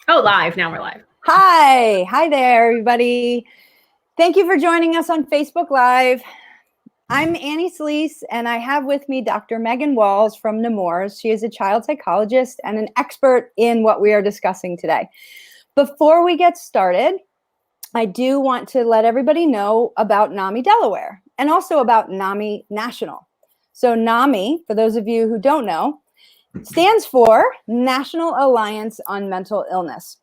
Oh, live. Now we're live. Hi there, everybody. Thank you for joining us on Facebook Live. I'm Annie Slease, and I have with me Dr. Meghan Walls from Nemours. She is a child psychologist and an expert in what we are discussing today. Before we get started, I do want to let everybody know about NAMI Delaware and also about NAMI National. So NAMI, for those of you who don't know, stands for National Alliance on Mental Illness.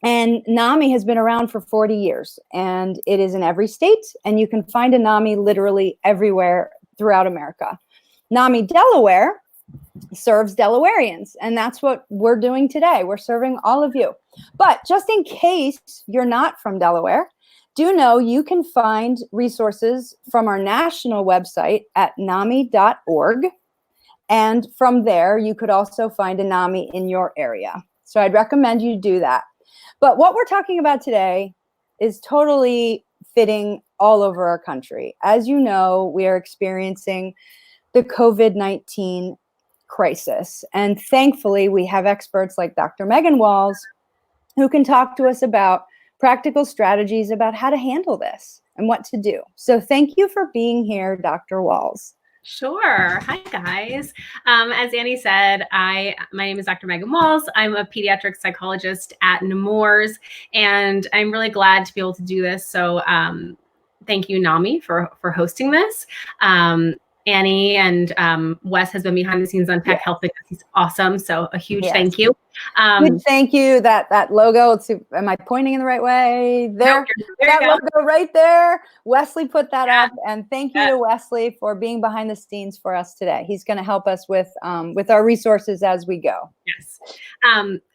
And NAMI has been around for 40 years, and it is in every state, and you can find a NAMI literally everywhere throughout America. NAMI Delaware serves Delawareans, and that's what we're doing today. We're serving all of you. But just in case you're not from Delaware, do know you can find resources from our national website at nami.org. And from there, you could also find a NAMI in your area. So I'd recommend you do that. But what we're talking about today is totally fitting all over our country. As you know, we are experiencing the COVID-19 crisis. And thankfully, we have experts like Dr. Meghan Walls who can talk to us about practical strategies about how to handle this and what to do. So thank you for being here, Dr. Walls. Sure. Hi, guys. As Annie said, my name is Dr. Meghan Walls. I'm a pediatric psychologist at Nemours, and I'm really glad to be able to do this. So thank you, NAMI, for hosting this. Annie and Wes has been behind the scenes on Tech Health because he's awesome. So a huge thank you. Good thank you. That logo, let's see, am I pointing in the right way? There, that logo right there. Wesley put that up, and thank you to Wesley for being behind the scenes for us today. He's going to help us with our resources as we go. Yes.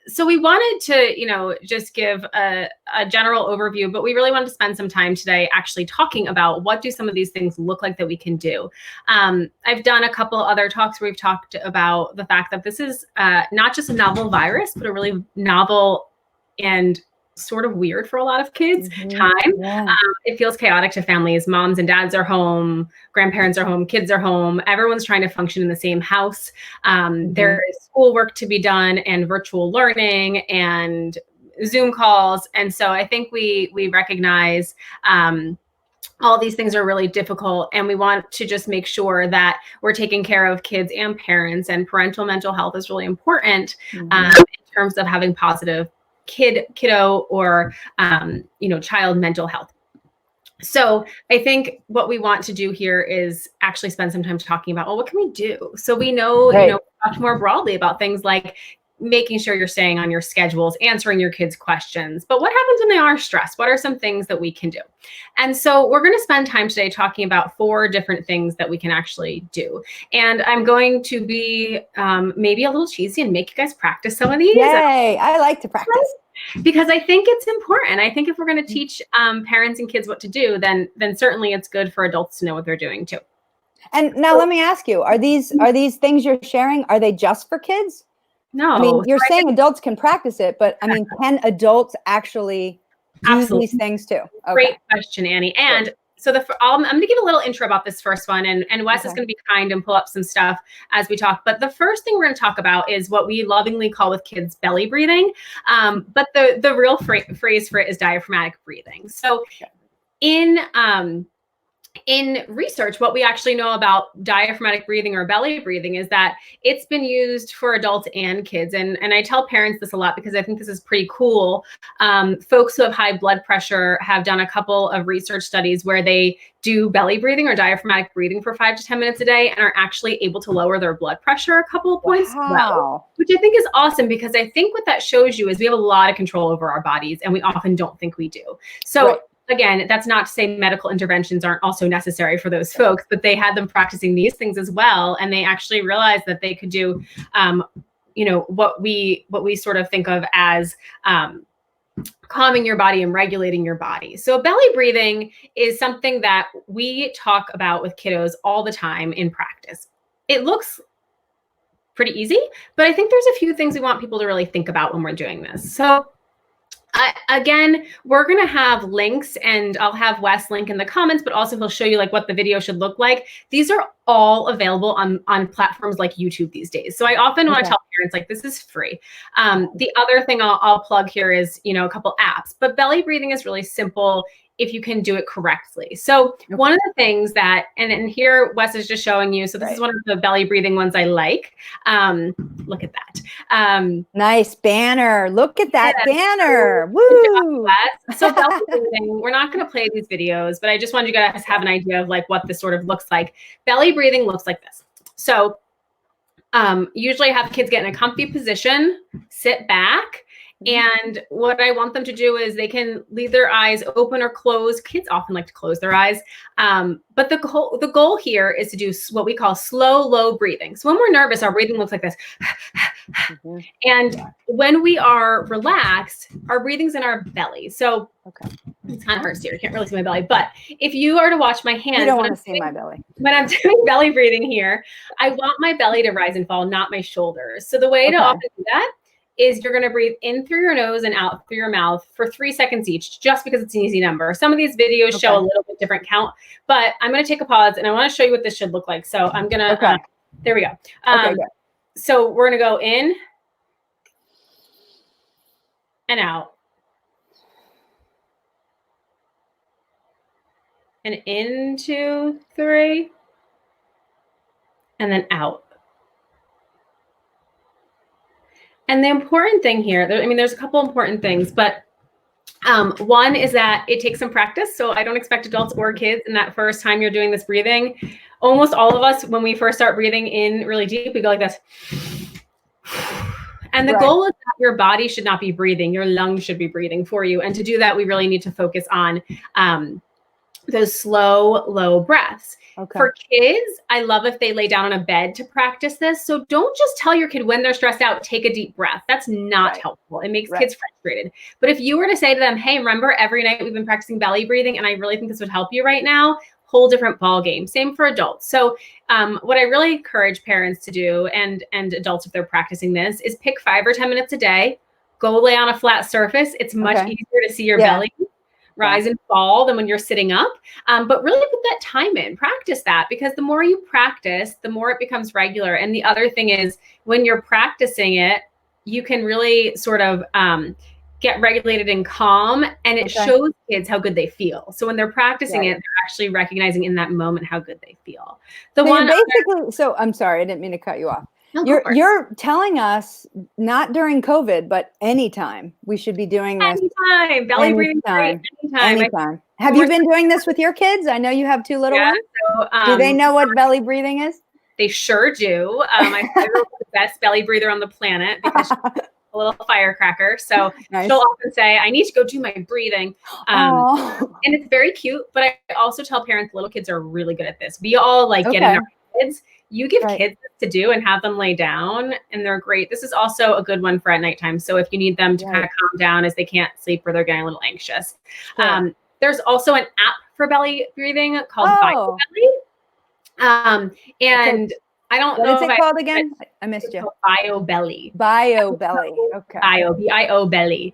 So we wanted to, just give a general overview, but we really wanted to spend some time today actually talking about what do some of these things look like that we can do. I've done a couple other talks where we've talked about the fact that this is not just a novel virus, but a really novel and sort of weird for a lot of kids time. Yeah. It feels chaotic to families. Moms and dads are home, grandparents are home, kids are home. Everyone's trying to function in the same house. There is schoolwork to be done and virtual learning and Zoom calls. And so I think we recognize all these things are really difficult, and we want to just make sure that we're taking care of kids and parents, and parental mental health is really important in terms of having positive kiddo or child mental health. So I think what we want to do here is actually spend some time talking about, well, what can we do? So we know, talk more broadly about things like making sure you're staying on your schedules, answering your kids' questions. But what happens when they are stressed? What are some things that we can do? And so we're going to spend time today talking about 4 different things that we can actually do. And I'm going to be maybe a little cheesy and make you guys practice some of these. Yay, I like to practice. Because I think it's important. I think if we're going to teach parents and kids what to do, then certainly it's good for adults to know what they're doing too. And now let me ask you, are these things you're sharing, are they just for kids? No. I mean, you're saying adults can practice it, but I mean, can adults actually do these things too? Okay. Great question, Annie. And so I'm going to give a little intro about this first one, and Wes is going to be kind and pull up some stuff as we talk. But the first thing we're going to talk about is what we lovingly call with kids belly breathing. But the real phrase for it is diaphragmatic breathing. So in research, what we actually know about diaphragmatic breathing or belly breathing is that it's been used for adults and kids. And I tell parents this a lot because I think this is pretty cool. Folks who have high blood pressure have done a couple of research studies where they do belly breathing or diaphragmatic breathing for 5 to 10 minutes a day and are actually able to lower their blood pressure a couple of points as well, which I think is awesome, because I think what that shows you is we have a lot of control over our bodies, and we often don't think we do. So again, that's not to say medical interventions aren't also necessary for those folks, but they had them practicing these things as well. And they actually realized that they could do, what we sort of think of as calming your body and regulating your body. So belly breathing is something that we talk about with kiddos all the time in practice. It looks pretty easy, but I think there's a few things we want people to really think about when we're doing this. So again, we're going to have links, and I'll have Wes link in the comments, but also he'll show you like what the video should look like. These are all available on platforms like YouTube these days. So I often want to tell parents, like, this is free. The other thing I'll plug here is, you know, a couple apps, but belly breathing is really simple if you can do it correctly. So one of the things that, and here Wes is just showing you, so this is one of the belly breathing ones I like. Look at that. Nice banner. Look at that banner. Woo! So belly breathing, we're not going to play these videos, but I just wanted you guys to have an idea of like what this sort of looks like. Belly breathing looks like this. So usually I have kids get in a comfy position, sit back. And what I want them to do is they can leave their eyes open or closed. Kids often like to close their eyes. But the goal here is to do what we call slow, low breathing. So when we're nervous, our breathing looks like this. And when we are relaxed, our breathing's in our belly. So it's kind of hard to see. You can't really see my belly. But if you are to watch my hands, you don't want to see my belly. When I'm doing belly breathing here, I want my belly to rise and fall, not my shoulders. So the way to often do that is you're going to breathe in through your nose and out through your mouth for 3 seconds each, just because it's an easy number. Some of these videos show a little bit different count, but I'm going to take a pause and I want to show you what this should look like. So I'm going to, there we go. So we're going to go in and out. And into 3 and then out. And the important thing here, I mean, there's a couple important things, but one is that it takes some practice. So I don't expect adults or kids in that first time you're doing this breathing. Almost all of us, when we first start breathing in really deep, we go like this. And the goal is that your body should not be breathing. Your lungs should be breathing for you. And to do that, we really need to focus on those slow, low breaths. For kids, I love if they lay down on a bed to practice this. So don't just tell your kid when they're stressed out, take a deep breath. That's not helpful. It makes kids frustrated. But if you were to say to them, hey, remember every night we've been practicing belly breathing and I really think this would help you right now, whole different ball game. Same for adults. So what I really encourage parents to do and adults if they're practicing this is pick 5 or 10 minutes a day, go lay on a flat surface. It's much easier to see your belly rise and fall than when you're sitting up. But really put that time in, practice that, because the more you practice, the more it becomes regular. And the other thing is when you're practicing it, you can really sort of get regulated and calm, and it shows kids how good they feel. So when they're practicing it, they're actually recognizing in that moment how good they feel. So I'm sorry, I didn't mean to cut you off. No, you're telling us not during COVID, but anytime we should be doing this. Anytime. Belly breathing. Anytime. Have you been doing this with your kids? I know you have 2 little ones. So, do they know what belly breathing is? They sure do. My 5-year-old is the best belly breather on the planet because she's a little firecracker. So she'll often say, I need to go do my breathing. And it's very cute. But I also tell parents, little kids are really good at this. We all like get in our kids. You give kids this to do and have them lay down, and they're great. This is also a good one for at nighttime. So if you need them to kind of calm down as they can't sleep or they're getting a little anxious. There's also an app for belly breathing called BioBelly. And I don't know what is it called again? I missed you. BioBelly. BioBelly. Okay. BioBelly.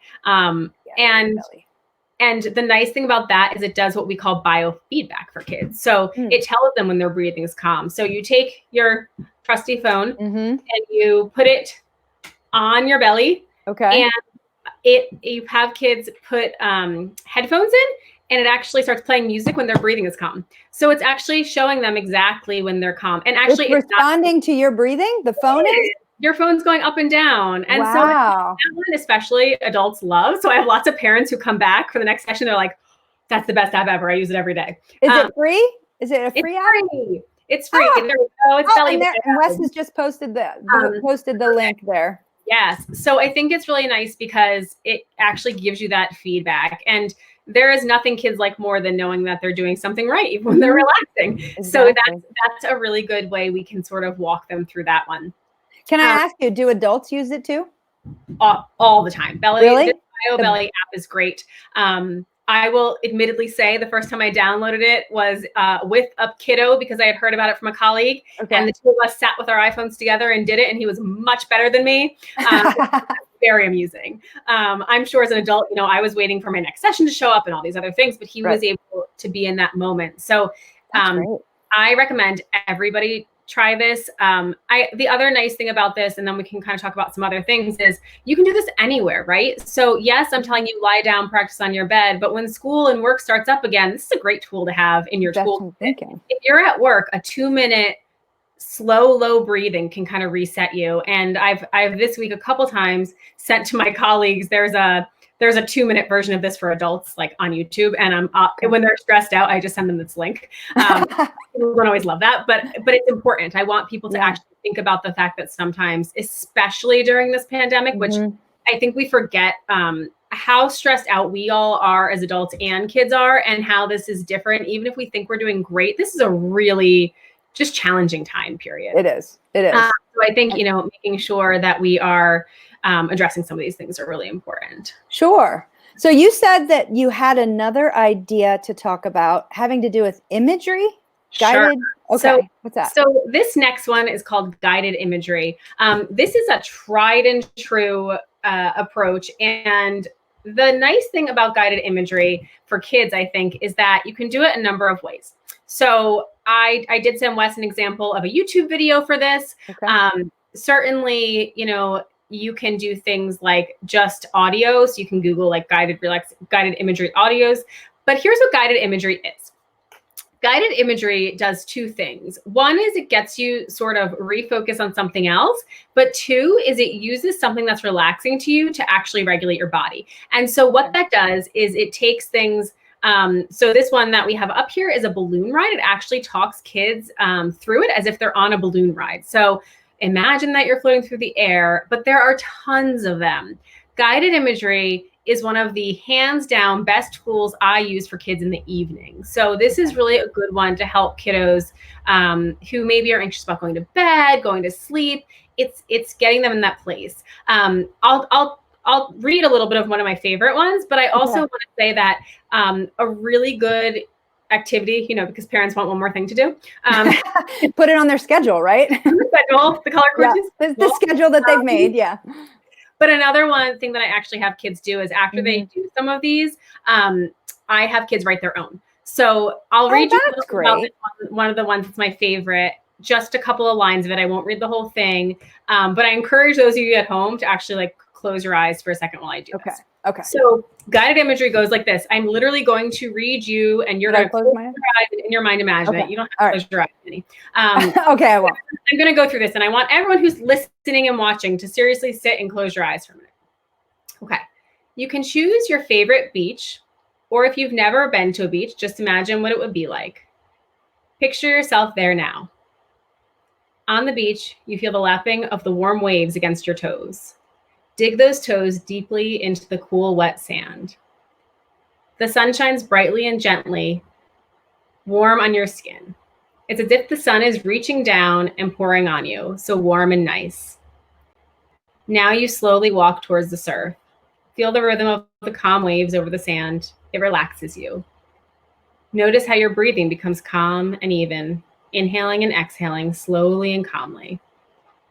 And the nice thing about that is it does what we call biofeedback for kids. So it tells them when their breathing is calm. So you take your trusty phone and you put it on your belly. And you have kids put headphones in, and it actually starts playing music when their breathing is calm. So it's actually showing them exactly when they're calm. And actually it's responding to your breathing. The phone is? Your phone's going up and down. And so that one, especially adults love. So I have lots of parents who come back for the next session. They're like, that's the best app ever. I use it every day. Is it free? Is it a free app? It's free. There we go. It's belly. And Wes has just posted the link there. Yes. So I think it's really nice because it actually gives you that feedback. And there is nothing kids like more than knowing that they're doing something right even when they're relaxing. Exactly. So that's a really good way we can sort of walk them through that one. Can I ask you, do adults use it too? All the time. Really? The BioBelly app is great. I will admittedly say the first time I downloaded it was with a kiddo because I had heard about it from a colleague. And the 2 of us sat with our iPhones together and did it, and he was much better than me. Very amusing. I'm sure as an adult, I was waiting for my next session to show up and all these other things, but he was able to be in that moment. So I recommend everybody try this. The other nice thing about this, and then we can kind of talk about some other things, is you can do this anywhere, right? So yes, I'm telling you, lie down, practice on your bed, but when school and work starts up again, this is a great tool to have in your tool. If you're at work, a 2-minute slow, low breathing can kind of reset you. And I've this week a couple times sent to my colleagues, there's a 2-minute version of this for adults, like on YouTube. And when they're stressed out, I just send them this link. People don't always love that, but it's important. I want people to actually think about the fact that sometimes, especially during this pandemic, which I think we forget how stressed out we all are as adults and kids are, and how this is different. Even if we think we're doing great, this is a really just challenging time period. It is. So I think, making sure that we are addressing some of these things are really important. Sure. So you said that you had another idea to talk about having to do with imagery? Guided? Sure. Okay. So, what's that? So this next one is called guided imagery. This is a tried and true approach. And the nice thing about guided imagery for kids, I think, is that you can do it a number of ways. So I did send Wes an example of a YouTube video for this. Okay. Certainly, you can do things like just audio. So you can Google like guided imagery audios. But here's what guided imagery is. Guided imagery does two things. One is it gets you sort of refocus on something else, but two is it uses something that's relaxing to you to actually regulate your body. And so what that does is it takes things. So this one that we have up here is a balloon ride. It actually talks kids through it as if they're on a balloon ride. So imagine that you're floating through the air, but there are tons of them. Guided imagery is one of the hands down best tools I use for kids in the evening. So this is really a good one to help kiddos who maybe are anxious about going to bed, going to sleep. It's getting them in that place. I'll read a little bit of one of my favorite ones, but I also want to say that a really good activity, because parents want one more thing to do. Put it on their schedule, right? The color coordinates. The schedule that they've made, But another thing that I actually have kids do is after they do some of these, I have kids write their own. So I'll read you about one of the ones that's my favorite, just a couple of lines of it. I won't read the whole thing, but I encourage those of you at home to actually close your eyes for a second while I do this. Okay. So guided imagery goes like this. I'm literally going to read you, and you're going to close your eyes and in your mind imagine it. You don't have to close your eyes, Penny. Okay, I will. I'm going to go through this, and I want everyone who's listening and watching to seriously sit and close your eyes for a minute. Okay. You can choose your favorite beach, or if you've never been to a beach, just imagine what it would be like. Picture yourself there now. On the beach, you feel the lapping of the warm waves against your toes. Dig those toes deeply into the cool, wet sand. The sun shines brightly and gently, warm on your skin. It's as if the sun is reaching down and pouring on you, so warm and nice. Now you slowly walk towards the surf. Feel the rhythm of the calm waves over the sand. It relaxes you. Notice how your breathing becomes calm and even, inhaling and exhaling slowly and calmly.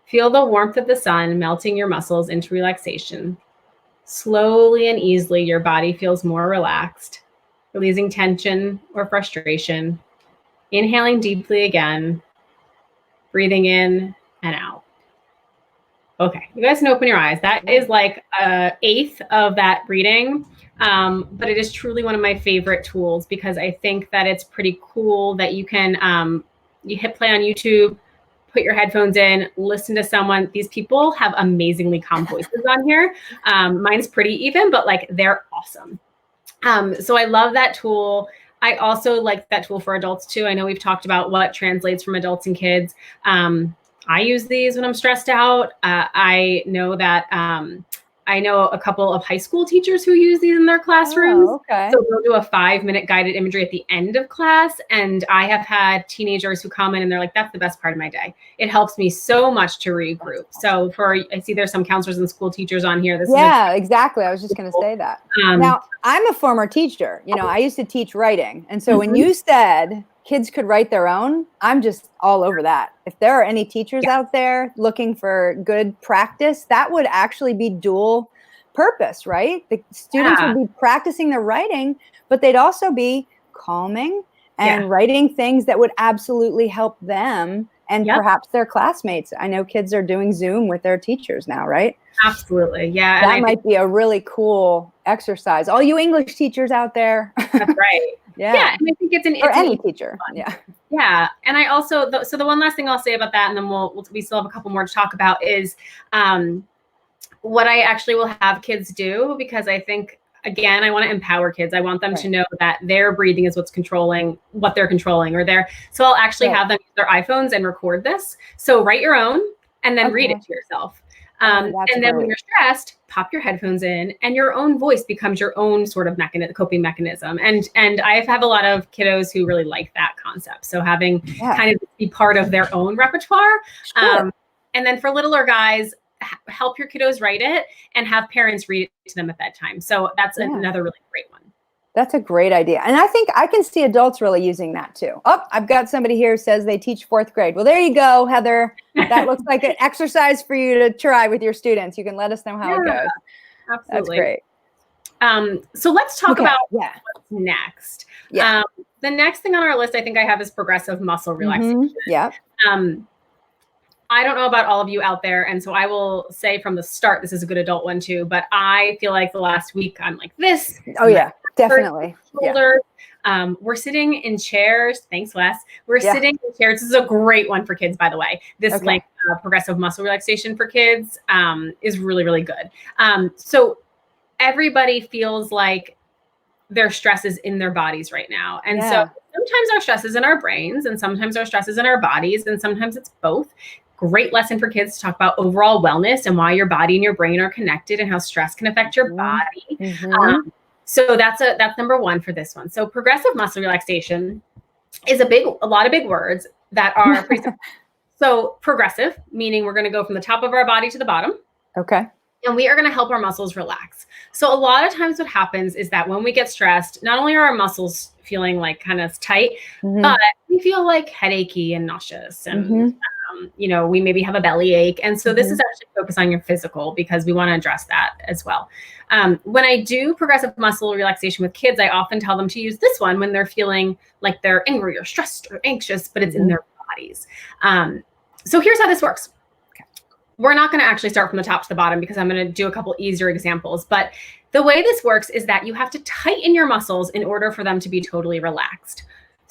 Feel the warmth of the sun melting your muscles into relaxation. Slowly and easily, your body feels more relaxed, releasing tension or frustration. Inhaling deeply again, breathing in and out. Okay, you guys can open your eyes. That is like an eighth of that reading, but it is truly one of my favorite tools because I think that it's pretty cool that you can, you hit play on YouTube, put your headphones in, listen to someone. These people have amazingly calm voices on here. Mine's pretty even, but they're awesome. So I love that tool. I also like that tool for adults too. I know we've talked about what translates from adults and kids. I use these when I'm stressed out. I know that I know a couple of high school teachers who use these in their classrooms. Oh, okay. So they'll do a 5-minute guided imagery at the end of class. And I have had teenagers who come in and they're like, that's the best part of my day. It helps me so much to regroup. So I see there's some counselors and school teachers on here. Exactly. I was just going to say that. Now, I'm a former teacher. I used to teach writing. And so when you said kids could write their own, I'm just all over that. If there are any teachers out there looking for good practice, that would actually be dual purpose, right? The students would be practicing their writing, but they'd also be calming and writing things that would absolutely help them and perhaps their classmates. I know kids are doing Zoom with their teachers now, right? Absolutely. Yeah. That might be a really cool exercise. All you English teachers out there. That's right. Yeah. And I think it's any teacher. Fun. Yeah. Yeah. And I also, so the one last thing I'll say about that, and then we still have a couple more to talk about, is what I actually will have kids do, because I think, again, I want to empower kids. I want them to know that their breathing is what's controlling what they're controlling, so I'll actually have them use their iPhones and record this. So write your own and then read it to yourself. And then when you're stressed, pop your headphones in, and your own voice becomes your own sort of coping mechanism. And I have a lot of kiddos who really like that concept. So having kind of be part of their own repertoire. And then for littler guys, help your kiddos write it and have parents read it to them at bedtime. So that's another really great one. That's a great idea. And I think I can see adults really using that too. Oh, I've got somebody here who says they teach 4th grade. Well, there you go, Heather. That looks like an exercise for you to try with your students. You can let us know how it goes. Absolutely. That's great. So let's talk about what's next. Yeah. The next thing on our list I think I have is progressive muscle relaxation. Yeah. I don't know about all of you out there, and so I will say from the start, this is a good adult one too, but I feel like the last week I'm like this. Oh yeah, definitely. Shoulders. We're sitting in chairs. Thanks, Wes. We're sitting in chairs. This is a great one for kids, by the way. This progressive muscle relaxation for kids is really, really good. So everybody feels like their stress is in their bodies right now. And so sometimes our stress is in our brains, and sometimes our stress is in our bodies, and sometimes it's both. Great lesson for kids to talk about overall wellness and why your body and your brain are connected and how stress can affect your body. So that's number one for this one. So progressive muscle relaxation is a lot of big words that are pretty simple. So progressive, meaning we're going to go from the top of our body to the bottom. Okay. And we are going to help our muscles relax. So a lot of times what happens is that when we get stressed, not only are our muscles feeling like kind of tight, but we feel like headachy and nauseous, and we maybe have a belly ache. And so this is actually focused on your physical, because we want to address that as well. When I do progressive muscle relaxation with kids, I often tell them to use this one when they're feeling like they're angry or stressed or anxious, but it's in their bodies. So here's how this works. We're not going to actually start from the top to the bottom, because I'm going to do a couple easier examples. But the way this works is that you have to tighten your muscles in order for them to be totally relaxed.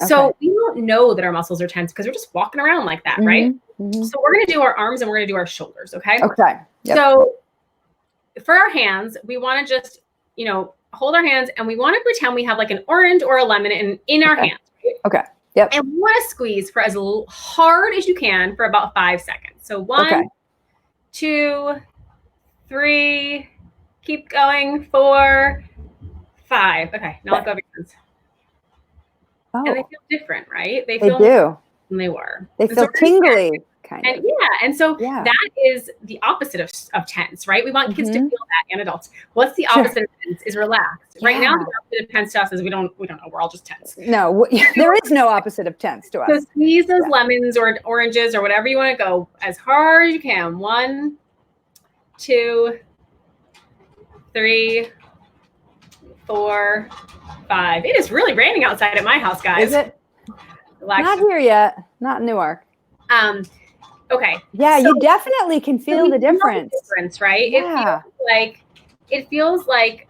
So we don't know that our muscles are tense because we're just walking around like that, right? So we're going to do our arms and we're going to do our shoulders, okay? Okay. Yep. So for our hands, we want to just, hold our hands, and we want to pretend we have like an orange or a lemon in our hands. Right? Okay. Yep. And we want to squeeze for as hard as you can for about 5 seconds. So 1, 2, 3, keep going, 4, 5. Okay, now let go of your hands. Oh. And they feel different, right? They do. Than they were. They feel tingly. And so that is the opposite of tense, right? We want kids to feel that, and adults. What's the opposite of tense? Is relaxed. Right now, the opposite of tense to us is we don't know. We're all just tense. No, there is no opposite of tense to us. So squeeze those lemons or oranges or whatever you want to go as hard as you can. 1, 2, 3, 4, 5. It is really raining outside at my house, guys. Is it? Relax. Not here yet. Not in Newark. Okay. Yeah, so you definitely can feel the difference. Right? Yeah. It feels like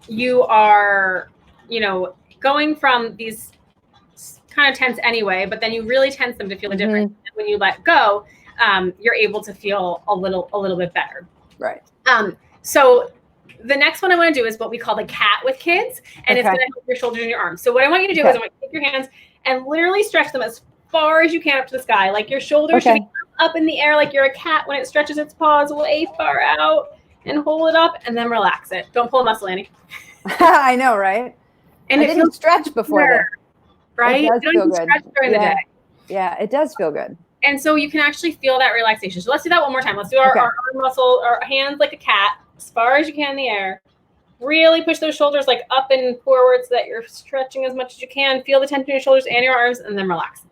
you are, going from these kind of tense anyway, but then you really tense them to feel the difference. And when you let go, you're able to feel a little bit better. Right. So the next one I want to do is what we call the cat with kids, and it's going to help your shoulders and your arms. So what I want you to do is I want you to take your hands and literally stretch them as far as you can up to the sky. Like your shoulders should be up in the air, like you're a cat when it stretches its paws way far out, and hold it up and then relax it. Don't pull a muscle, Annie. I know, right? And I didn't stretch before that. Right? It does you don't feel even good. stretch during the day. Yeah, it does feel good. And so you can actually feel that relaxation. So let's do that one more time. Let's do our arm muscle, our hands like a cat, as far as you can in the air. Really push those shoulders like up and forward so that you're stretching as much as you can. Feel the tension in your shoulders and your arms, and then relax.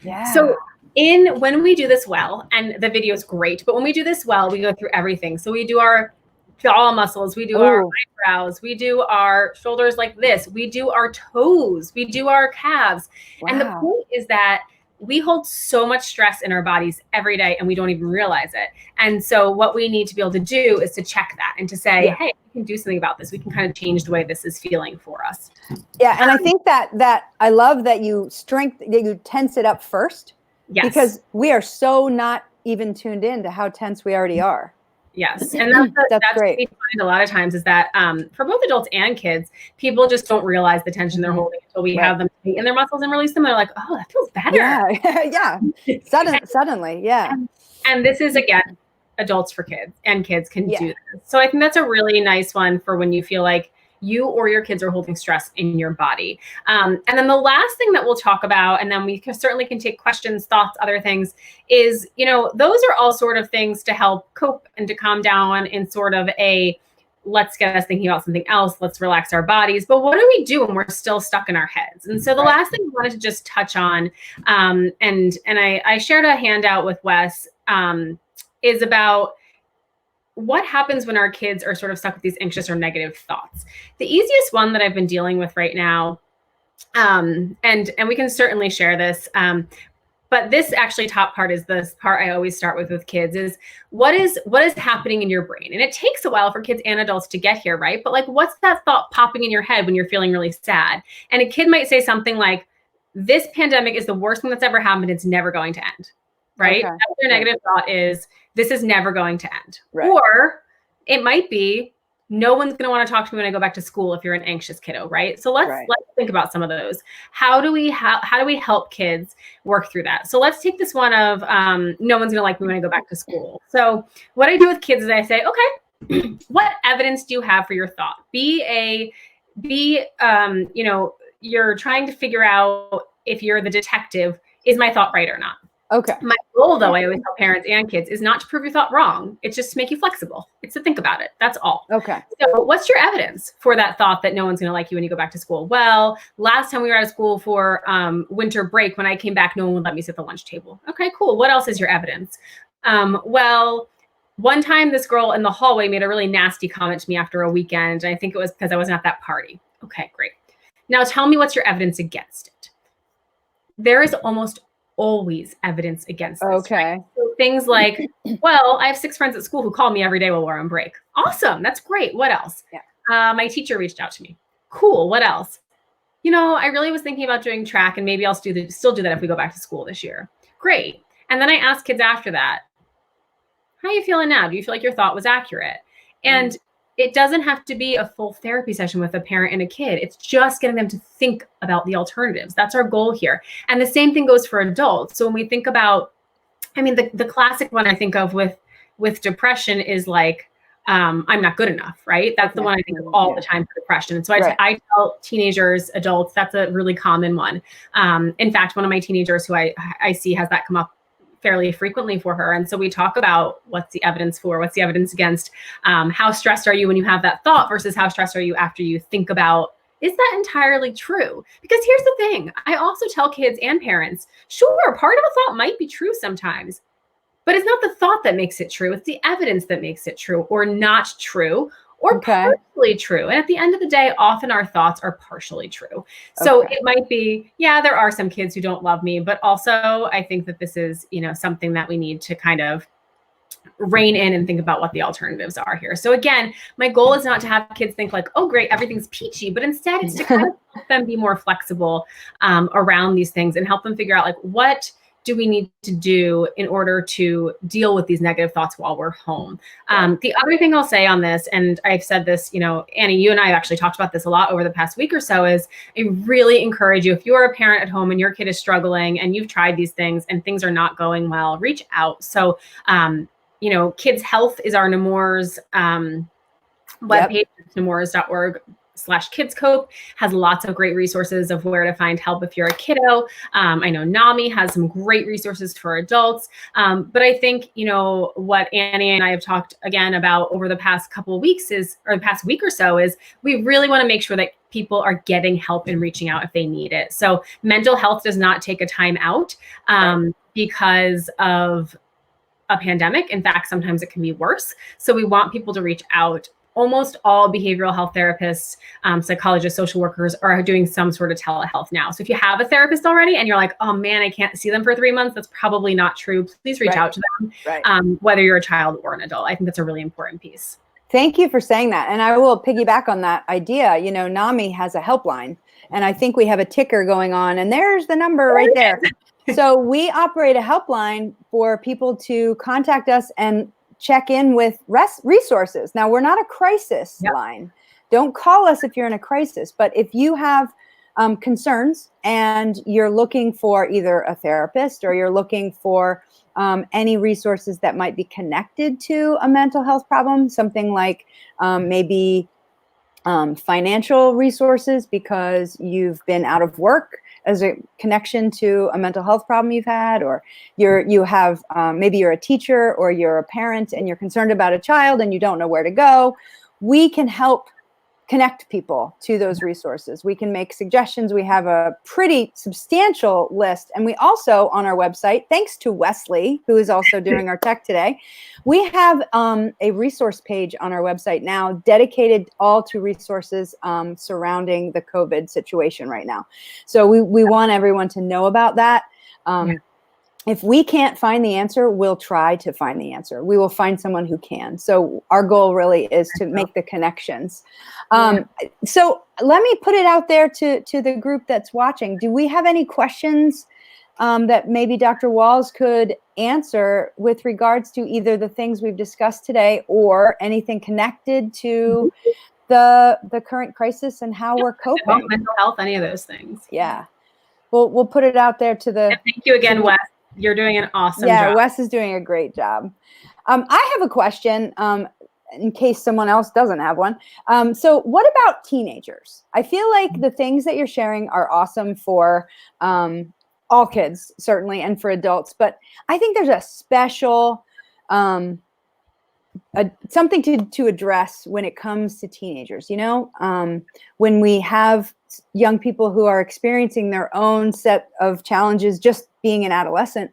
Yeah. So when we do this well, and the video is great, but when we do this well, we go through everything. So we do our jaw muscles, we do our eyebrows, we do our shoulders like this, we do our toes, we do our calves. Wow. And the point is that we hold so much stress in our bodies every day and we don't even realize it. And so what we need to be able to do is to check that and to say, hey, we can do something about this. We can kind of change the way this is feeling for us. Yeah. And I think that I love that you tense it up first. Yes. Because we are so not even tuned in to how tense we already are. Yes. And that's great. What we find a lot of times is that for both adults and kids, people just don't realize the tension they're holding until we have them in their muscles and release them. And they're like, oh, that feels better. Yeah. Yeah. Suddenly. Yeah. And this is, again, adults for kids, and kids can do this. So I think that's a really nice one for when you feel like you or your kids are holding stress in your body. And then the last thing that we'll talk about, and then we certainly can take questions, thoughts, other things, is, those are all sort of things to help cope and to calm down in sort of a, let's get us thinking about something else, let's relax our bodies. But what do we do when we're still stuck in our heads? And so the last thing I wanted to just touch on, and I shared a handout with Wes, is about what happens when our kids are sort of stuck with these anxious or negative thoughts. The easiest one that I've been dealing with right now, and we can certainly share this, but this actually top part is this part I always start with kids, is what is happening in your brain? And it takes a while for kids and adults to get here, right? But like, what's that thought popping in your head when you're feeling really sad? And a kid might say something like, this pandemic is the worst thing that's ever happened. It's never going to end. Right? Okay. That's their negative thought is, this is never going to end. Right. Or it might be, no one's going to want to talk to me when I go back to school if you're an anxious kiddo, right? So let's think about some of those. How do we help kids work through that? So let's take this one of no one's going to like me when I go back to school. So what I do with kids is I say, okay, what evidence do you have for your thought? You're trying to figure out, if you're the detective, is my thought right or not? Okay. My goal, though, I always tell parents and kids, is not to prove your thought wrong. It's just to make you flexible. It's to think about it. That's all. Okay. So what's your evidence for that thought that no one's going to like you when you go back to school? Well, last time we were out of school for winter break, when I came back, no one would let me sit at the lunch table. Okay, cool. What else is your evidence? Well, one time this girl in the hallway made a really nasty comment to me after a weekend. And I think it was because I wasn't at that party. Okay, great. Now tell me what's your evidence against it. There is almost always evidence against this. Okay. Right? So things like, well, I have 6 friends at school who call me every day while we're on break. Awesome. That's great. What else? Yeah. My teacher reached out to me. Cool. What else? I really was thinking about doing track, and maybe I'll still do that if we go back to school this year. Great. And then I asked kids after that, how are you feeling now? Do you feel like your thought was accurate? And it doesn't have to be a full therapy session with a parent and a kid. It's just getting them to think about the alternatives. That's our goal here. And the same thing goes for adults. So when we think about, the classic one I think of with depression is like, I'm not good enough, right? That's the one I think of all the time for depression. And so I tell teenagers, adults, that's a really common one. In fact, one of my teenagers who I see has that come up fairly frequently for her. And so we talk about what's the evidence for, what's the evidence against, how stressed are you when you have that thought versus how stressed are you after you think about, is that entirely true? Because here's the thing. I also tell kids and parents, sure, part of a thought might be true sometimes, but it's not the thought that makes it true. It's the evidence that makes it true or not true or partially true. And at the end of the day, often our thoughts are partially true. So it might be, there are some kids who don't love me, but also I think that this is, something that we need to kind of rein in and think about what the alternatives are here. So again, my goal is not to have kids think like, oh, great, everything's peachy, but instead it's to kind of help them be more flexible around these things and help them figure out like, what do we need to do in order to deal with these negative thoughts while we're home? The other thing I'll say on this, and I've said this, Annie, you and I have actually talked about this a lot over the past week or so, is I really encourage you, if you're a parent at home and your kid is struggling and you've tried these things and things are not going well, reach out. So, Kids Health is our Nemours webpage, nemours.org/kidscope, has lots of great resources of where to find help if you're a kiddo. I know NAMI has some great resources for adults. But I think, what Annie and I have talked again about over the past couple of weeks or the past week or so is we really want to make sure that people are getting help and reaching out if they need it. So mental health does not take a time out because of a pandemic. In fact, sometimes it can be worse. So we want people to reach out. Almost all behavioral health therapists, psychologists, social workers are doing some sort of telehealth now. So if you have a therapist already and you're like, oh man, I can't see them for 3 months, that's probably not true. Please reach out to them, whether you're a child or an adult. I think that's a really important piece. Thank you for saying that. And I will piggyback on that idea. You know, NAMI has a helpline, and I think we have a ticker going on, and there's the number right there. So we operate a helpline for people to contact us and check in with resources. Now, we're not a crisis line. Don't call us if you're in a crisis, but if you have concerns and you're looking for either a therapist or you're looking for any resources that might be connected to a mental health problem, something like maybe financial resources because you've been out of work as a connection to a mental health problem you've had, or you have maybe you're a teacher or you're a parent and you're concerned about a child and you don't know where to go, we can help connect people to those resources. We can make suggestions. We have a pretty substantial list. And we also, on our website, thanks to Wesley, who is also doing our tech today, we have a resource page on our website now dedicated all to resources surrounding the COVID situation right now. So we want everyone to know about that. If we can't find the answer, we'll try to find the answer. We will find someone who can. So our goal really is to make the connections. So let me put it out there to the group that's watching. Do we have any questions that maybe Dr. Walls could answer with regards to either the things we've discussed today or anything connected to the current crisis and how we're coping? Mental health, any of those things. Yeah. We'll put it out there to the... And thank you again, Wes. You're doing an awesome job. Yeah, Wes is doing a great job. I have a question in case someone else doesn't have one. So what about teenagers? I feel like the things that you're sharing are awesome for all kids, certainly, and for adults. But I think there's a special something to address when it comes to teenagers. You know, when we have young people who are experiencing their own set of challenges just being an adolescent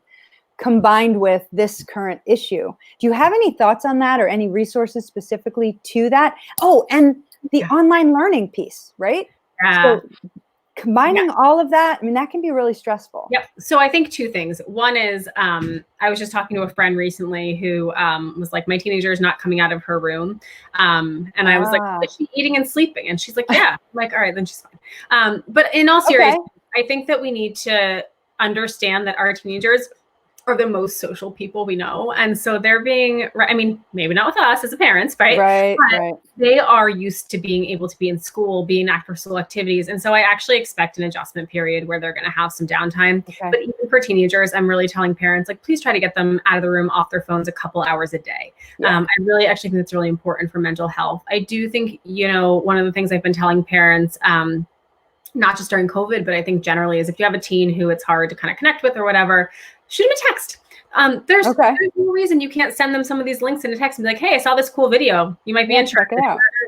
combined with this current issue. Do you have any thoughts on that or any resources specifically to that? Oh, and the online learning piece, right? So combining all of that, I mean, that can be really stressful. Yep. So I think two things. One is I was just talking to a friend recently who was like, my teenager is not coming out of her room. And I was like, is she eating and sleeping? And she's like, yeah. I'm like, all right, then she's fine. But in all seriousness, I think that we need to understand that our teenagers are the most social people we know. And so they're being, I mean, maybe not with us as parents, right? But they are used to being able to be in school, being active social activities. And so I actually expect an adjustment period where they're going to have some downtime. But even for teenagers, I'm really telling parents, like, please try to get them out of the room, off their phones a couple hours a day. I really actually think it's really important for mental health. I do think, you know, one of the things I've been telling parents, not just during COVID, but I think generally is if you have a teen who it's hard to kind of connect with or whatever, shoot them a text. There's no reason you can't send them some of these links in a text and be like, hey, I saw this cool video. You might be interested.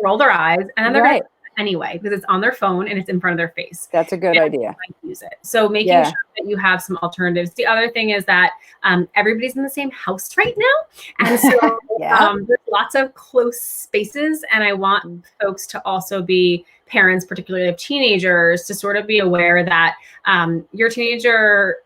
Roll their eyes and then they're going to anyway, because it's on their phone and it's in front of their face. That's a good idea. Use it. So making sure that you have some alternatives. The other thing is that everybody's in the same house right now. And so there's lots of close spaces. And I want folks to also be parents, particularly of teenagers, to sort of be aware that your teenager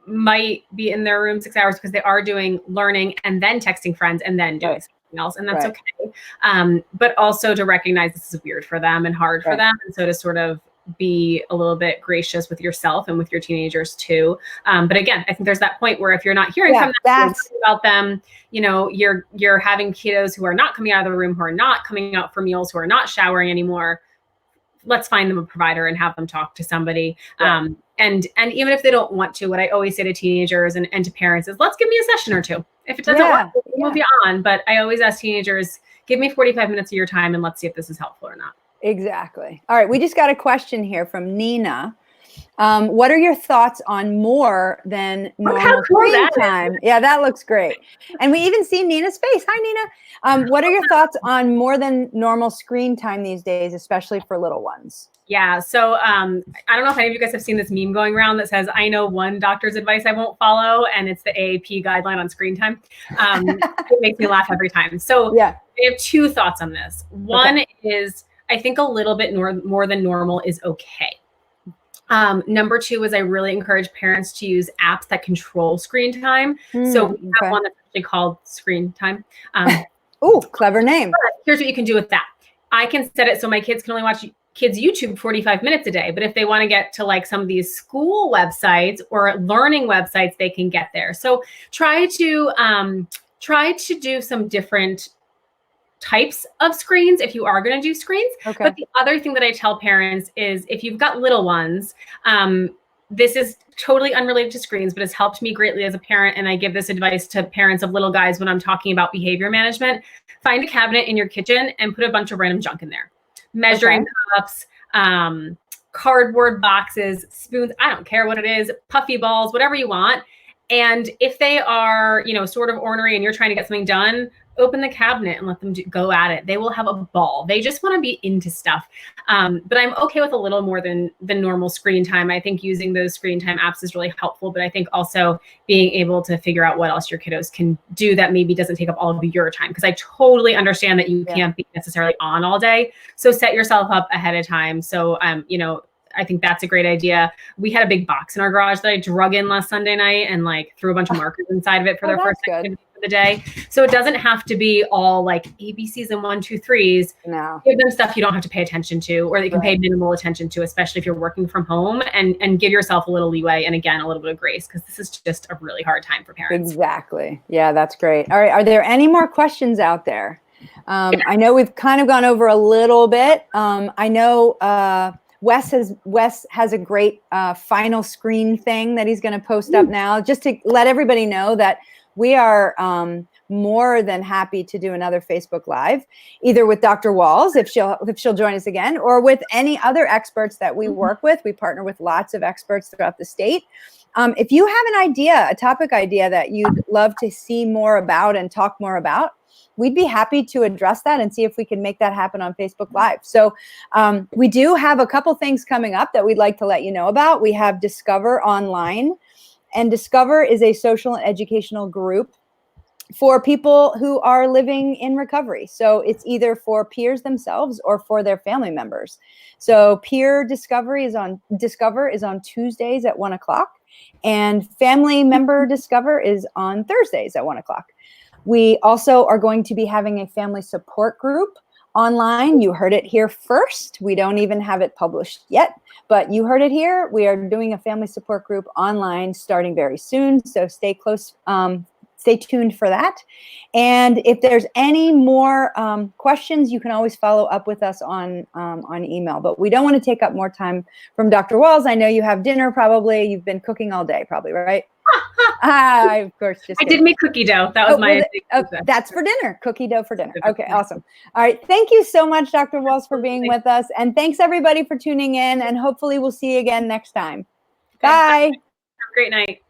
might be in their room 6 hours because they are doing learning and then texting friends and then doing something else. And that's okay. But also to recognize this is weird for them and hard for them. And so to sort of be a little bit gracious with yourself and with your teenagers too. But again, I think there's that point where if you're not hearing from them about them, you know, you're having kiddos who are not coming out of the room, who are not coming out for meals, who are not showering anymore. Let's find them a provider and have them talk to somebody. And even if they don't want to, what I always say to teenagers and to parents is, let's give me a session or two. If it doesn't work, we'll move you on. But I always ask teenagers, give me 45 minutes of your time and let's see if this is helpful or not. Exactly. All right. We just got a question here from Nina. What are your thoughts on more than normal screen time? Yeah, that looks great. And we even see Nina's face. Hi, Nina. What are your thoughts on more than normal screen time these days, especially for little ones? Yeah. So I don't know if any of you guys have seen this meme going around that says, I know one doctor's advice I won't follow, and it's the AAP guideline on screen time. It makes me laugh every time. So yeah. I have two thoughts on this. One is, I think a little bit more than normal is okay. Number two is I really encourage parents to use apps that control screen time. So we have one that's actually called Screen Time. Ooh, clever name. Here's what you can do with that. I can set it so my kids can only watch kids YouTube 45 minutes a day. But if they want to get to like some of these school websites or learning websites, they can get there. So try to do some different types of screens if you are going to do screens. Okay. But the other thing that I tell parents is if you've got little ones, this is totally unrelated to screens, but it's helped me greatly as a parent. And I give this advice to parents of little guys when I'm talking about behavior management. Find a cabinet in your kitchen and put a bunch of random junk in there. Measuring cups, cardboard boxes, spoons, I don't care what it is, puffy balls, whatever you want. And if they are, sort of ornery and you're trying to get something done, open the cabinet and let them go at it. They will have a ball. They just want to be into stuff. But I'm okay with a little more than the normal screen time. I think using those screen time apps is really helpful. But I think also being able to figure out what else your kiddos can do that maybe doesn't take up all of your time. Because I totally understand that you can't be necessarily on all day. So set yourself up ahead of time. So, I think that's a great idea. We had a big box in our garage that I drug in last Sunday night and like threw a bunch of markers inside of it for their first activity of the day. So it doesn't have to be all like ABCs and 1, 2, 3s. No. Give them stuff you don't have to pay attention to, or that you can pay minimal attention to, especially if you're working from home, and give yourself a little leeway. And again, a little bit of grace, because this is just a really hard time for parents. Exactly. Yeah, that's great. All right. Are there any more questions out there? I know we've kind of gone over a little bit. I know, Wes has a great final screen thing that he's going to post up now, just to let everybody know that we are more than happy to do another Facebook Live, either with Dr. Walls, if she'll join us again, or with any other experts that we work with. We partner with lots of experts throughout the state. If you have an idea, a topic idea that you'd love to see more about and talk more about, we'd be happy to address that and see if we can make that happen on Facebook Live. So we do have a couple things coming up that we'd like to let you know about. We have Discover Online, and Discover is a social and educational group for people who are living in recovery. So it's either for peers themselves or for their family members. So peer Discover is on Tuesdays at 1:00, and family member Discover is on Thursdays at 1:00. We also are going to be having a family support group online. You heard it here first. We don't even have it published yet, but you heard it here. We are doing a family support group online starting very soon. So stay close. Stay tuned for that. And if there's any more questions, you can always follow up with us on email. But we don't want to take up more time from Dr. Walls. I know you have dinner probably. You've been cooking all day probably, right? Of course. I did make cookie dough. That was my. That's for dinner. Cookie dough for dinner. Okay, awesome. All right. Thank you so much, Dr. Walls, for being with us. And thanks everybody for tuning in. And hopefully we'll see you again next time. Bye. Have a great night.